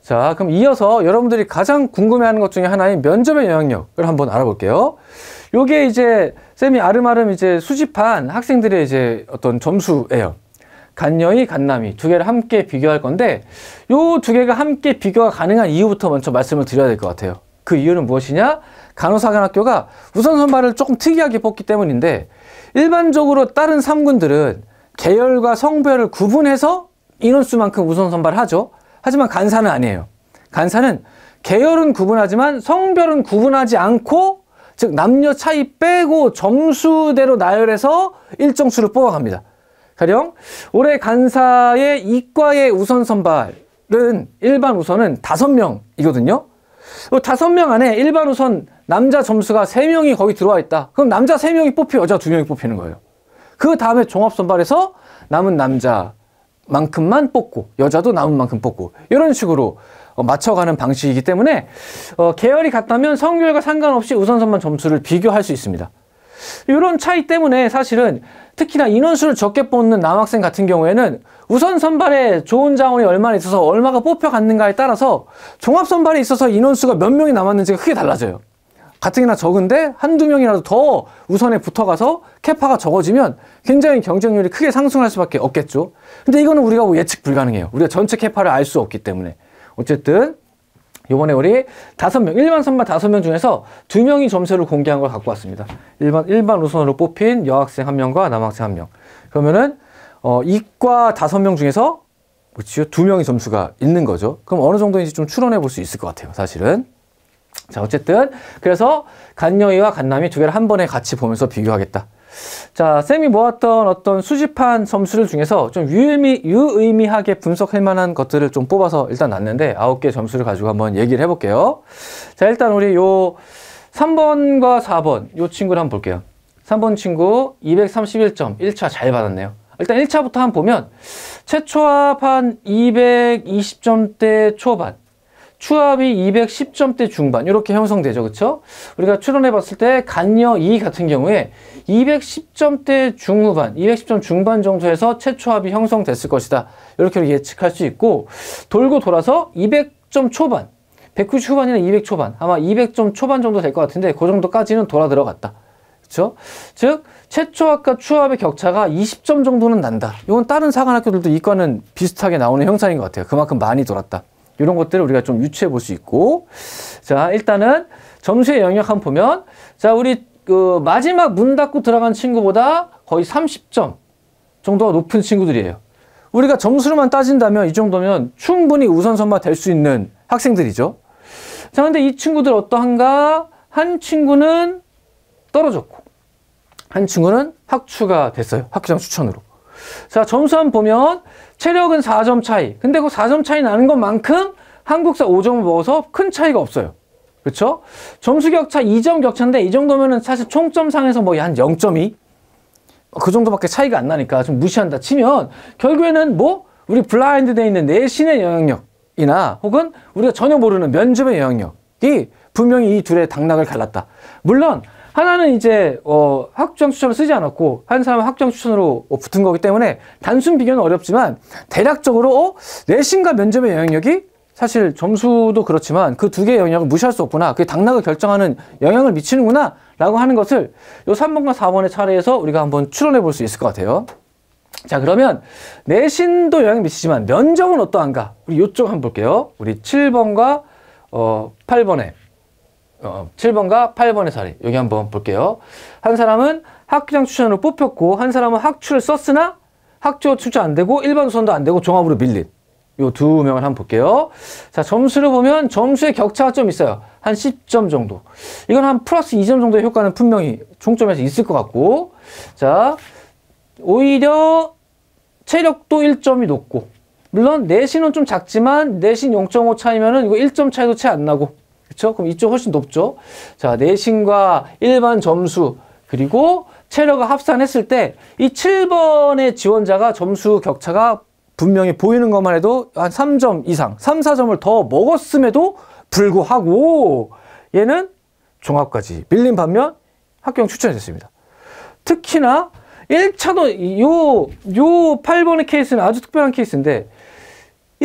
자, 그럼 이어서 여러분들이 가장 궁금해하는 것 중에 하나인 면접의 영향력을 한번 알아볼게요. 요게 이제 쌤이 아름아름 이제 수집한 학생들의 이제 어떤 점수예요. 간여의, 간남이 두 개를 함께 비교할 건데 요 두 개가 함께 비교가 가능한 이유부터 먼저 말씀을 드려야 될 것 같아요. 그 이유는 무엇이냐? 간호사관학교가 우선 선발을 조금 특이하게 뽑기 때문인데 일반적으로 다른 3군들은 계열과 성별을 구분해서 인원수만큼 우선 선발을 하죠. 하지만 간사는 아니에요. 간사는 계열은 구분하지만 성별은 구분하지 않고 즉 남녀 차이 빼고 점수대로 나열해서 일정 수를 뽑아갑니다. 가령 올해 간사의 이과의 우선 선발은 일반 우선은 5명이거든요. 5명 안에 일반 우선 남자 점수가 3명이 거기 들어와 있다. 그럼 남자 3명이 뽑히고 여자 2명이 뽑히는 거예요. 그 다음에 종합선발에서 남은 남자만큼만 뽑고 여자도 남은 만큼 뽑고 이런 식으로 맞춰가는 방식이기 때문에 계열이 같다면 성별과 상관없이 우선선발 점수를 비교할 수 있습니다. 이런 차이 때문에 사실은 특히나 인원수를 적게 뽑는 남학생 같은 경우에는 우선 선발에 좋은 자원이 얼마나 있어서 얼마가 뽑혀갔는가에 따라서 종합 선발에 있어서 인원수가 몇 명이 남았는지가 크게 달라져요. 가뜩이나 적은데 한두 명이라도 더 우선에 붙어가서 캐파가 적어지면 굉장히 경쟁률이 크게 상승할 수밖에 없겠죠. 근데 이거는 우리가 뭐 예측 불가능해요. 우리가 전체 캐파를 알 수 없기 때문에. 어쨌든 요번에 우리 5명, 일반 선발 5명 중에서 2명이 점수를 공개한 걸 갖고 왔습니다. 일반 우선으로 뽑힌 여학생 1명과 남학생 1명. 그러면은 이과 5명 중에서 그렇죠? 2명이 점수가 있는 거죠. 그럼 어느 정도인지 좀 추론해 볼 수 있을 것 같아요, 사실은. 자, 어쨌든 그래서 간여의와 간남이 두 개를 한 번에 같이 보면서 비교하겠다. 자, 쌤이 모았던 어떤 수집한 점수를 중에서 좀 유의미하게 분석할 만한 것들을 좀 뽑아서 일단 놨는데 9개 점수를 가지고 한번 얘기를 해볼게요. 자, 일단 우리 요 3번과 4번 요 친구를 한번 볼게요. 3번 친구 231점 1차 잘 받았네요. 일단 1차부터 한번 보면 최초합 한 220점대 초반, 추합이 210점대 중반 이렇게 형성되죠. 그쵸? 우리가 추론해 봤을 때 간여 2 같은 경우에 210점대 중후반, 210점 중반 정도에서 최초합이 형성됐을 것이다. 이렇게 예측할 수 있고 돌고 돌아서 200점 초반, 190 후반이나 200 초반 아마 200점 초반 정도 될 것 같은데 그 정도까지는 돌아 들어갔다. 그쵸? 즉 최초합과 추합의 격차가 20점 정도는 난다. 이건 다른 사관학교들도 이과는 비슷하게 나오는 형상인 것 같아요. 그만큼 많이 돌았다. 이런 것들을 우리가 좀 유추해 볼 수 있고. 자, 일단은 점수의 영역 한번 보면 자, 우리 그 마지막 문 닫고 들어간 친구보다 거의 30점 정도가 높은 친구들이에요. 우리가 점수로만 따진다면 이 정도면 충분히 우선 선발 될 수 있는 학생들이죠. 자, 근데 이 친구들 어떠한가? 한 친구는 떨어졌고 한 친구는 학추가 됐어요. 학교장 추천으로. 자, 점수 한번 보면 체력은 4점 차이. 근데 그 4점 차이 나는 것만큼 한국사 5점을 먹어서 큰 차이가 없어요. 그렇죠? 점수 격차 2점 격차인데 이 정도면은 사실 총점상에서 뭐 한 0.2? 그 정도밖에 차이가 안 나니까 좀 무시한다 치면 결국에는 뭐 우리 블라인드 돼 있는 내신의 영향력이나 혹은 우리가 전혀 모르는 면접의 영향력이 분명히 이 둘의 당락을 갈랐다. 물론 하나는 이제 학종 추천을 쓰지 않았고 한 사람은 학종 추천으로 붙은 거기 때문에 단순 비교는 어렵지만 대략적으로 내신과 면접의 영향력이 사실 점수도 그렇지만 그 두 개의 영향을 무시할 수 없구나. 그게 당락을 결정하는 영향을 미치는구나 라고 하는 것을 요 3번과 4번의 차례에서 우리가 한번 추론해 볼 수 있을 것 같아요. 자, 그러면 내신도 영향을 미치지만 면접은 어떠한가? 우리 요쪽 한번 볼게요. 우리 7번과 8번에 7번과 8번의 사례 여기 한번 볼게요. 한 사람은 학교장 추천으로 뽑혔고 한 사람은 학추를 썼으나 학교 추천 안 되고 일반 우선도 안 되고 종합으로 밀린 요 두 명을 한번 볼게요. 자, 점수를 보면 점수의 격차가 좀 있어요. 한 10점 정도. 이건 한 플러스 2점 정도의 효과는 분명히 총점에서 있을 것 같고, 자, 오히려 체력도 1점이 높고, 물론 내신은 좀 작지만 내신 0.5 차이면은 이거 1점 차이도 채 안 나고, 그쵸? 그럼 이쪽 훨씬 높죠? 자, 내신과 일반 점수, 그리고 체력을 합산했을 때 이 7번의 지원자가 점수 격차가 분명히 보이는 것만 해도 한 3점 이상, 3, 4점을 더 먹었음에도 불구하고 얘는 종합까지 밀린 반면 합격 추천이 됐습니다. 특히나 1차도 요 8번의 케이스는 아주 특별한 케이스인데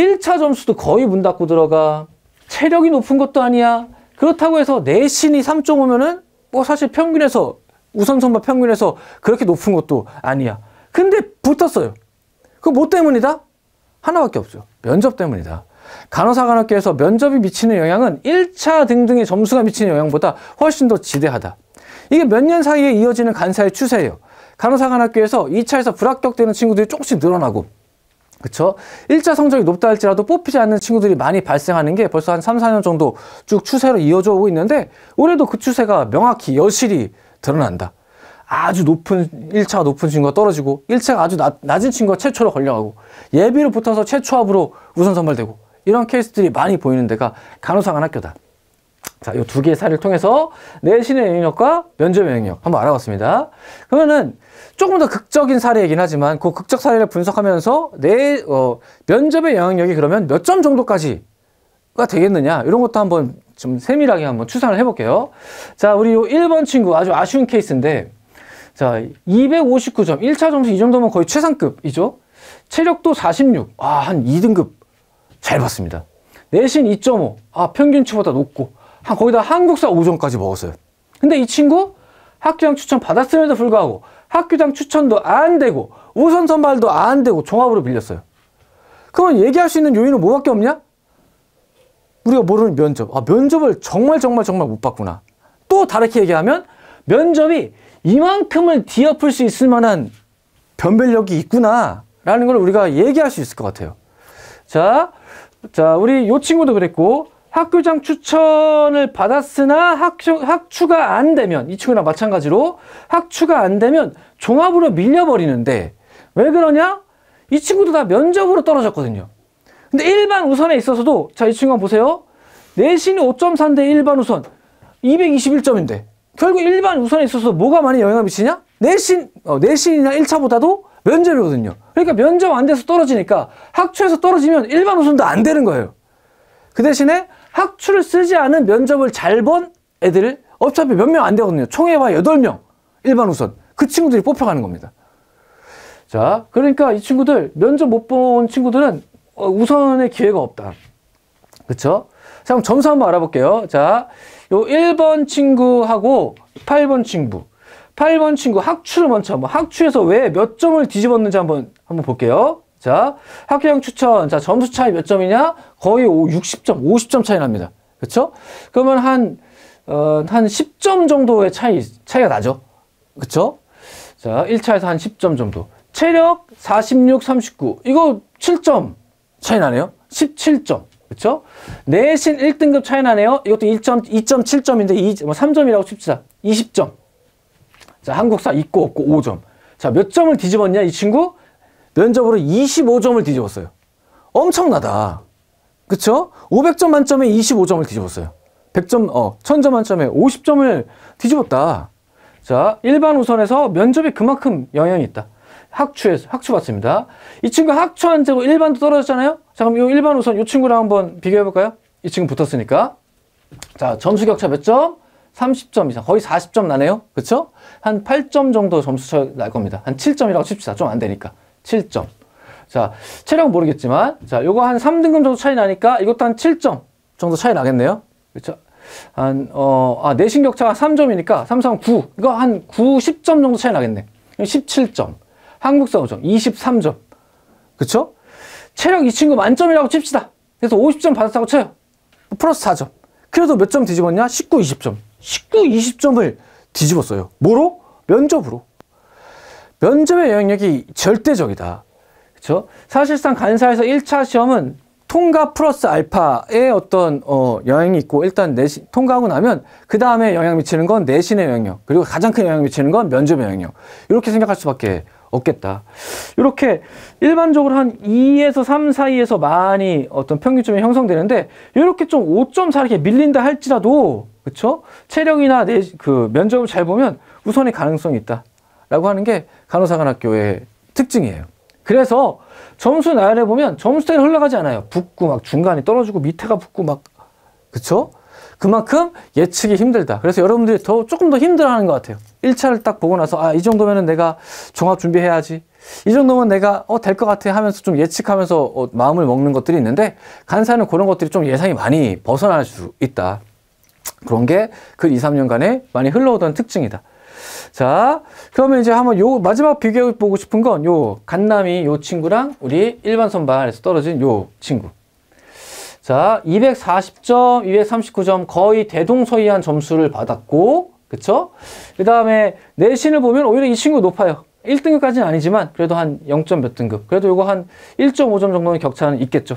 1차 점수도 거의 문 닫고 들어가. 체력이 높은 것도 아니야. 그렇다고 해서 내신이 3.5면은 뭐 사실 평균에서 우선선발 평균에서 그렇게 높은 것도 아니야. 근데 붙었어요. 그거 뭐 때문이다? 하나밖에 없죠. 면접 때문이다. 간호사관학교에서 면접이 미치는 영향은 1차 등등의 점수가 미치는 영향보다 훨씬 더 지대하다. 이게 몇 년 사이에 이어지는 간사의 추세예요. 간호사관학교에서 2차에서 불합격되는 친구들이 조금씩 늘어나고, 그쵸? 1차 성적이 높다 할지라도 뽑히지 않는 친구들이 많이 발생하는 게 벌써 한 3, 4년 정도 쭉 추세로 이어져 오고 있는데, 올해도 그 추세가 명확히 여실히 드러난다. 아주 높은 1차가 높은 친구가 떨어지고 1차가 아주 낮은 친구가 최초로 걸려가고 예비로 붙어서 최초합으로 우선 선발되고 이런 케이스들이 많이 보이는 데가 간호사관학교다. 자, 이 두 개의 사례를 통해서 내신의 영향력과 면접의 영향력 한번 알아봤습니다. 그러면은 조금 더 극적인 사례이긴 하지만 그 극적 사례를 분석하면서 면접의 영향력이 그러면 몇 점 정도까지가 되겠느냐 이런 것도 한번 좀 세밀하게 한번 추산을 해볼게요. 자, 우리 요 1번 친구 아주 아쉬운 케이스인데, 자, 259점, 1차 점수 이 정도면 거의 최상급이죠. 체력도 46, 한 2등급 잘 봤습니다. 내신 2.5, 평균치보다 높고, 거기다 한국사 5점까지 먹었어요. 근데 이 친구 학교장 추천 받았음에도 불구하고 학교장 추천도 안 되고 우선 선발도 안 되고 종합으로 밀렸어요. 그러면 얘기할 수 있는 요인은 뭐밖에 없냐? 우리가 모르는 면접. 면접을 정말 못 봤구나. 또 다르게 얘기하면 면접이 이만큼을 뒤엎을 수 있을 만한 변별력이 있구나 라는 걸 우리가 얘기할 수 있을 것 같아요. 자, 우리 요 친구도 그랬고, 학교장 추천을 받았으나 학추가 안 되면, 이 친구랑 마찬가지로 학추가 안 되면 종합으로 밀려버리는데, 왜 그러냐? 이 친구도 다 면접으로 떨어졌거든요. 근데 일반 우선에 있어서도, 자, 이 친구 한번 보세요. 내신이 5.4인데 일반 우선 221점인데 결국 일반 우선에 있어서 뭐가 많이 영향을 미치냐? 내신이나 1차보다도 면접이거든요. 그러니까 면접 안 돼서 떨어지니까 학추에서 떨어지면 일반 우선도 안 되는 거예요. 그 대신에 학추를 쓰지 않은 면접을 잘 본 애들 어차피 몇 명 안 되거든요. 총 해봐야 8명 일반 우선. 그 친구들이 뽑혀가는 겁니다. 자, 그러니까 이 친구들 면접 못 본 친구들은 우선의 기회가 없다. 그쵸? 자, 그럼 점수 한번 알아볼게요. 자, 요 1번 친구하고 8번 친구. 8번 친구 학추를 먼저 한번, 학추에서 왜 몇 점을 뒤집었는지 한번 볼게요. 자, 학교장 추천. 자, 점수 차이 몇 점이냐? 거의 60점, 50점 차이 납니다. 그쵸? 그러면 한 10점 정도의 차이가 나죠. 그쵸? 자, 1차에서 한 10점 정도. 체력 46, 39. 이거 7점 차이 나네요. 17점. 그쵸? 내신 1등급 차이 나네요. 이것도 2.7점인데 3점이라고 칩시다. 20점. 자, 한국사 있고 없고 5점. 자, 몇 점을 뒤집었냐, 이 친구? 면접으로 25점을 뒤집었어요. 엄청나다. 그쵸? 500점 만점에 25점을 뒤집었어요. 1000점 만점에 50점을 뒤집었다. 자, 일반 우선에서 면접이 그만큼 영향이 있다. 학추 봤습니다. 이 친구 학추 안 되고 일반도 떨어졌잖아요? 자, 그럼 이 일반 우선 이 친구랑 한번 비교해볼까요? 이 친구 붙었으니까. 자, 점수 격차 몇 점? 30점 이상. 거의 40점 나네요. 그쵸? 한 8점 정도 점수 차이 날 겁니다. 한 7점이라고 칩시다. 좀 안 되니까. 7점. 자, 체력은 모르겠지만, 자, 요거 한 3등급 정도 차이 나니까 이것도 한 7점 정도 차이 나겠네요. 그쵸? 내신 격차가 3점이니까 3, 3, 9. 이거 한 9, 10점 정도 차이 나겠네. 17점. 한국사 5점. 23점. 그쵸? 체력 이 친구 만점이라고 칩시다. 그래서 50점 받았다고 쳐요. 플러스 4점. 그래도 몇 점 뒤집었냐? 19, 20점. 19, 20점을 뒤집었어요. 뭐로? 면접으로. 면접의 영향력이 절대적이다. 그쵸? 사실상 간사에서 1차 시험은 통과 플러스 알파의 어떤 영향이 있고, 일단 통과하고 나면 그 다음에 영향 미치는 건 내신의 영향력, 그리고 가장 큰 영향 미치는 건 면접의 영향력. 이렇게 생각할 수밖에 없겠다. 이렇게 일반적으로 한 2에서 3 사이에서 많이 어떤 평균점이 형성되는데, 이렇게 좀 5점 사이에 밀린다 할지라도, 그쵸? 체력이나 면접을 잘 보면 우선의 가능성이 있다. 라고 하는 게 간호사관학교의 특징이에요. 그래서 점수 나열해 보면 점수대로 흘러가지 않아요. 붙고 막 중간이 떨어지고 밑에가 붙고 막, 그쵸? 그만큼 예측이 힘들다. 그래서 여러분들이 조금 더 힘들어하는 것 같아요. 1차를 딱 보고 나서 이 정도면은 내가 종합 준비해야지. 이 정도면 내가 될 것 같아 하면서 좀 예측하면서 마음을 먹는 것들이 있는데, 간사는 그런 것들이 좀 예상이 많이 벗어날 수 있다. 그런 게 그 2, 3년간에 많이 흘러오던 특징이다. 자, 그러면 이제 한번 요 마지막 비교해 보고 싶은 건 요 간남이 요 친구랑 우리 일반 선발에서 떨어진 요 친구. 자, 240점, 239점 거의 대동소이한 점수를 받았고, 그쵸? 그 다음에 내신을 보면 오히려 이 친구 높아요. 1등급까지는 아니지만 그래도 한 0점 몇 등급. 그래도 요거 한 1.5점 정도는 격차는 있겠죠.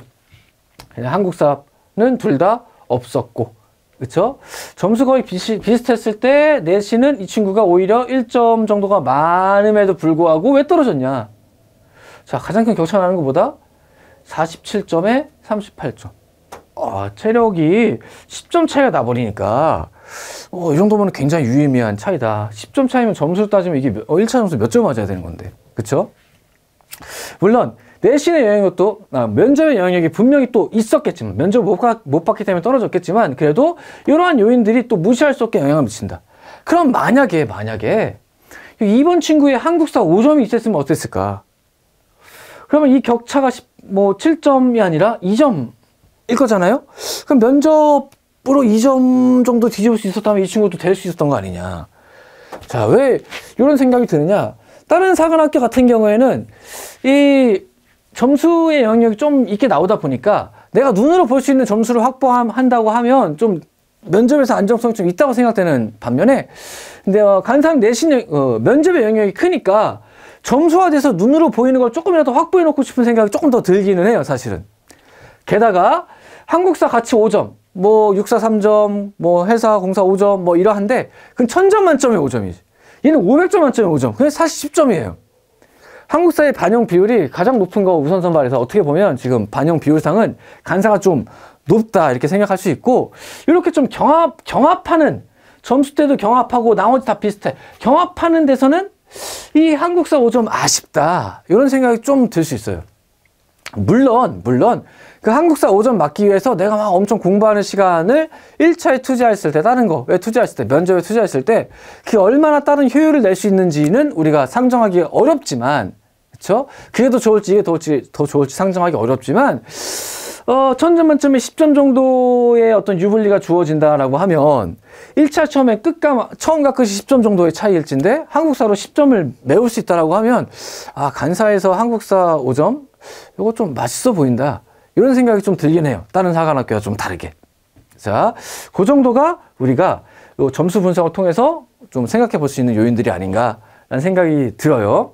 한국사는 둘 다 없었고, 그쵸? 점수 거의 비슷했을 때 내신은 이 친구가 오히려 1점 정도가 많음에도 불구하고 왜 떨어졌냐? 자, 가장 큰 격차 나는 것보다 47점에 38점. 체력이 10점 차이가 나버리니까 이 정도면 굉장히 유의미한 차이다. 10점 차이면 점수를 따지면 이게 1차 점수 몇 점 맞아야 되는 건데, 그쵸? 물론 내신의 영향력도 면접의 영향력이 분명히 또 있었겠지만, 면접 못 봤기 때문에 떨어졌겠지만, 그래도 이러한 요인들이 또 무시할 수 없게 영향을 미친다. 그럼 만약에 2번 친구의 한국사 5점이 있었으면 어땠을까? 그러면 이 격차가 7점이 아니라 2점일 거잖아요? 그럼 면접으로 2점 정도 뒤집을 수 있었다면 이 친구도 될 수 있었던 거 아니냐? 자, 왜 이런 생각이 드느냐? 다른 사관학교 같은 경우에는 이 점수의 영역이 좀 있게 나오다 보니까 내가 눈으로 볼 수 있는 점수를 확보한다고 하면 좀 면접에서 안정성이 좀 있다고 생각되는 반면에, 근데 간사는 내신 면접의 영역이 크니까 점수화돼서 눈으로 보이는 걸 조금이라도 확보해 놓고 싶은 생각이 조금 더 들기는 해요, 사실은. 게다가 한국사 같이 5점, 육사 3점, 해사, 공사 5점, 이러한데, 그건 1000점 만점에 5점이지. 얘는 500점 만점에 5점. 그냥 사실 10점이에요. 한국사의 반영 비율이 가장 높은 거 우선 선발에서 어떻게 보면 지금 반영 비율상은 간사가 좀 높다 이렇게 생각할 수 있고, 이렇게 좀 경합하는, 점수 때도 경합하고 나머지 다 비슷해. 경합하는 데서는 이 한국사 5점 아쉽다 이런 생각이 좀 들 수 있어요. 물론 그 한국사 5점 맞기 위해서 내가 막 엄청 공부하는 시간을 1차에 투자했을 때, 다른 거 왜 투자했을 때, 면접에 투자했을 때 그게 얼마나 다른 효율을 낼 수 있는지는 우리가 상정하기 어렵지만, 그쵸? 그게 더 좋을지 이게 더 좋을지 상정하기 어렵지만, 1000점 만점에 10점 정도의 어떤 유불리가 주어진다라고 하면 1차 처음과 끝이 10점 정도의 차이일진데 한국사로 10점을 메울 수 있다라고 하면, 간사에서 한국사 5점 이거 좀 맛있어 보인다 이런 생각이 좀 들긴 해요. 다른 사관학교와 좀 다르게. 자, 그 정도가 우리가 요 점수 분석을 통해서 좀 생각해 볼 수 있는 요인들이 아닌가라는 생각이 들어요.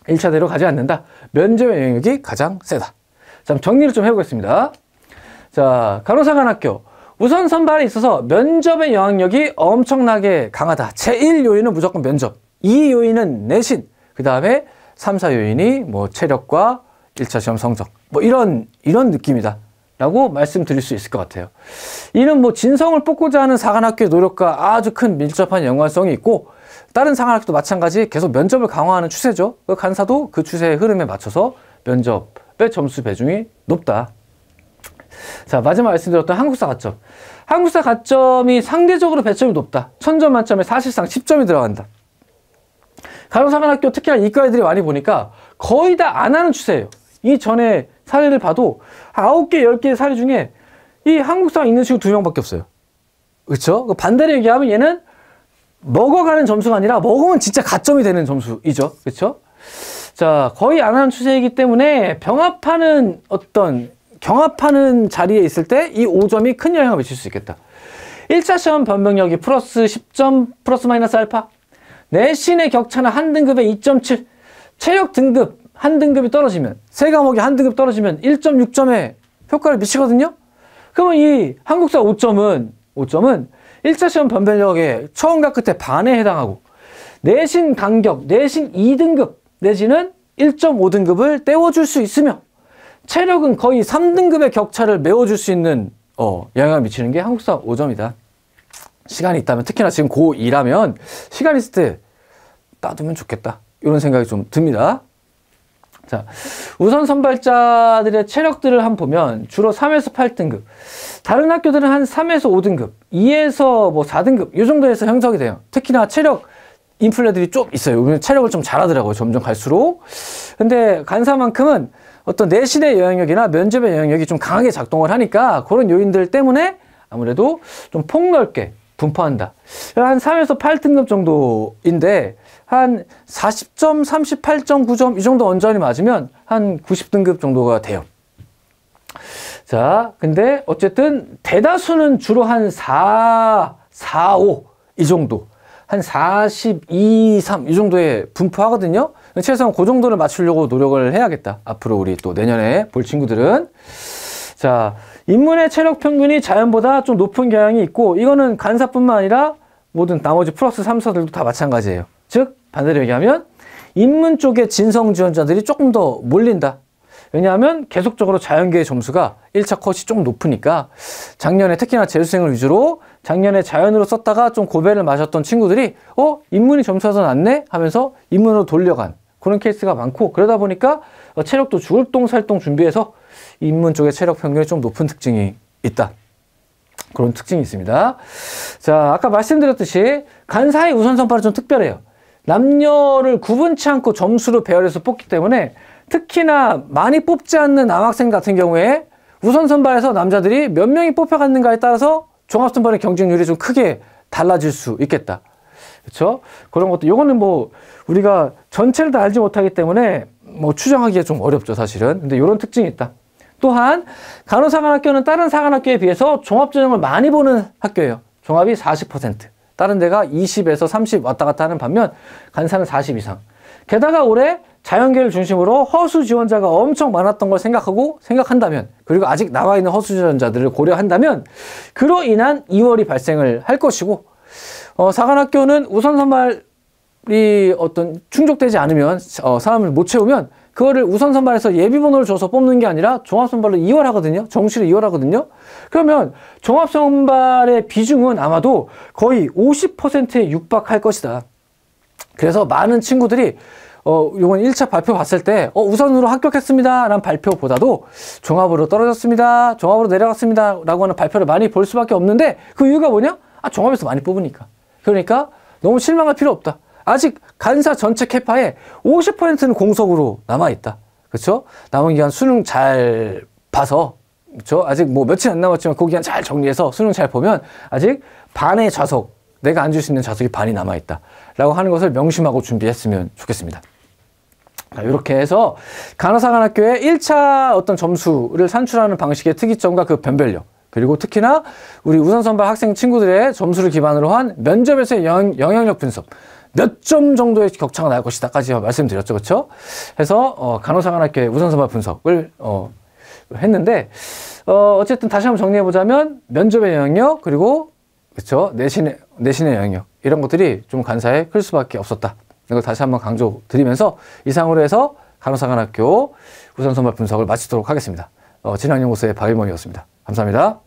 1차대로 가지 않는다. 면접의 영역이 가장 세다. 자, 정리를 좀 해보겠습니다. 자, 간호사관학교. 우선 선발에 있어서 면접의 영향력이 엄청나게 강하다. 제1 요인은 무조건 면접. 2 요인은 내신. 그 다음에 3, 4 요인이 체력과 1차 시험 성적. 이런 느낌이다. 라고 말씀드릴 수 있을 것 같아요. 이는 진성을 뽑고자 하는 사관학교의 노력과 아주 큰 밀접한 연관성이 있고, 다른 사관학교도 마찬가지 계속 면접을 강화하는 추세죠. 간사도 그 추세의 흐름에 맞춰서 면접의 점수 배중이 높다. 자, 마지막 말씀드렸던 한국사 가점. 한국사 가점이 상대적으로 배점이 높다. 1000점 만점에 사실상 10점이 들어간다. 간호사관학교 특히나 이과 애들이 많이 보니까 거의 다 안 하는 추세예요. 이 전에 사례를 봐도 9개, 10개의 사례 중에 이 한국사 있는 친구 2명밖에 없어요. 그렇죠? 반대로 얘기하면 얘는 먹어가는 점수가 아니라 먹으면 진짜 가점이 되는 점수이죠. 그렇죠? 자, 거의 안 하는 추세이기 때문에 경합하는 자리에 있을 때 이 5점이 큰 영향을 미칠 수 있겠다. 1차 시험 변경력이 플러스 10점 플러스 마이너스 알파. 내신의 격차는 한 등급에 2.7. 체력 등급 한 등급이 떨어지면, 세 과목이 한 등급 떨어지면 1.6점에 효과를 미치거든요. 그러면 이 한국사 5점은 1차 시험 변별력의 처음과 끝에 반에 해당하고, 내신 간격, 내신 2등급 내지는 1.5등급을 떼워줄 수 있으며, 체력은 거의 3등급의 격차를 메워줄 수 있는 영향을 미치는 게 한국사 5점이다. 시간이 있다면, 특히나 지금 고2라면 시간 있을 때 따두면 좋겠다 이런 생각이 좀 듭니다. 자, 우선 선발자들의 체력들을 한번 보면 주로 3에서 8등급, 다른 학교들은 한 3에서 5등급, 2에서 4등급 이 정도에서 형성이 돼요. 특히나 체력 인플레들이 좀 있어요. 체력을 좀 잘하더라고요. 점점 갈수록. 근데 간사만큼은 어떤 내신의 영향력이나 면접의 영향력이 좀 강하게 작동을 하니까 그런 요인들 때문에 아무래도 좀 폭넓게 분포한다. 한 3에서 8등급 정도인데 한 40점, 38.9점 이 정도 언저리 맞으면 한 90등급 정도가 돼요. 자, 근데 어쨌든 대다수는 주로 한 4, 5 이 정도. 한 42, 3 이 정도에 분포하거든요. 최소한 그 정도를 맞추려고 노력을 해야겠다. 앞으로 우리 또 내년에 볼 친구들은. 자, 인문의 체력 평균이 자연보다 좀 높은 경향이 있고, 이거는 간사뿐만 아니라 모든 나머지 플러스 3사들도 다 마찬가지예요. 즉 반대로 얘기하면 인문 쪽의 진성 지원자들이 조금 더 몰린다. 왜냐하면 계속적으로 자연계의 점수가 1차 컷이 조금 높으니까 작년에 특히나 재수생을 위주로 작년에 자연으로 썼다가 좀 고배를 맞았던 친구들이 인문이 점수가 더 낮네 하면서 인문으로 돌려간 그런 케이스가 많고, 그러다 보니까 체력도 죽을똥살똥 준비해서 인문 쪽의 체력 평균이 좀 높은 특징이 있다. 그런 특징이 있습니다. 자, 아까 말씀드렸듯이 간사의 우선 선발은 좀 특별해요. 남녀를 구분치 않고 점수로 배열해서 뽑기 때문에 특히나 많이 뽑지 않는 남학생 같은 경우에 우선 선발에서 남자들이 몇 명이 뽑혀갔는가에 따라서 종합 선발의 경쟁률이 좀 크게 달라질 수 있겠다. 그렇죠? 그런 것도 요거는 뭐 우리가 전체를 다 알지 못하기 때문에 뭐 추정하기가 좀 어렵죠, 사실은. 근데 이런 특징이 있다. 또한 간호사관학교는 다른 사관학교에 비해서 종합전형을 많이 보는 학교예요. 종합이 40%. 다른 데가 20에서 30 왔다 갔다 하는 반면 간사는 40 이상. 게다가 올해 자연계를 중심으로 허수 지원자가 엄청 많았던 걸 생각한다면, 그리고 아직 남아있는 허수 지원자들을 고려한다면 그로 인한 2월이 발생을 할 것이고, 사관학교는 우선 선발이 어떤 충족되지 않으면 사람을 못 채우면 그거를 우선 선발에서 예비번호를 줘서 뽑는 게 아니라 종합 선발로 2월 하거든요. 정시를 2월 하거든요. 그러면 종합 선발의 비중은 아마도 거의 50%에 육박할 것이다. 그래서 많은 친구들이 요번 1차 발표 봤을 때 우선으로 합격했습니다 라는 발표보다도 종합으로 떨어졌습니다, 종합으로 내려갔습니다 라고 하는 발표를 많이 볼 수밖에 없는데, 그 이유가 뭐냐? 종합에서 많이 뽑으니까. 그러니까 너무 실망할 필요 없다. 아직 간사 전체 캐파의 50%는 공석으로 남아있다. 그렇죠? 남은 기간 수능 잘 봐서, 그렇죠? 아직 뭐 며칠 안 남았지만 그 기간 잘 정리해서 수능 잘 보면 아직 반의 좌석, 내가 앉을 수 있는 좌석이 반이 남아있다 라고 하는 것을 명심하고 준비했으면 좋겠습니다. 자, 이렇게 해서 간호사관학교의 1차 어떤 점수를 산출하는 방식의 특이점과 그 변별력, 그리고 특히나 우리 우선선발 학생 친구들의 점수를 기반으로 한 면접에서의 영향력 분석, 몇 점 정도의 격차가 날 것이다까지 말씀드렸죠. 그렇죠? 해서 간호사관학교의 우선선발 분석을 했는데, 어쨌든 다시 한번 정리해보자면 면접의 영향력, 그리고 그렇죠, 내신의 영향력, 이런 것들이 좀 간사에 클 수밖에 없었다. 이걸 다시 한번 강조드리면서 이상으로 해서 간호사관학교 우선선발 분석을 마치도록 하겠습니다. 진학연구소의 박일범이었습니다. 감사합니다.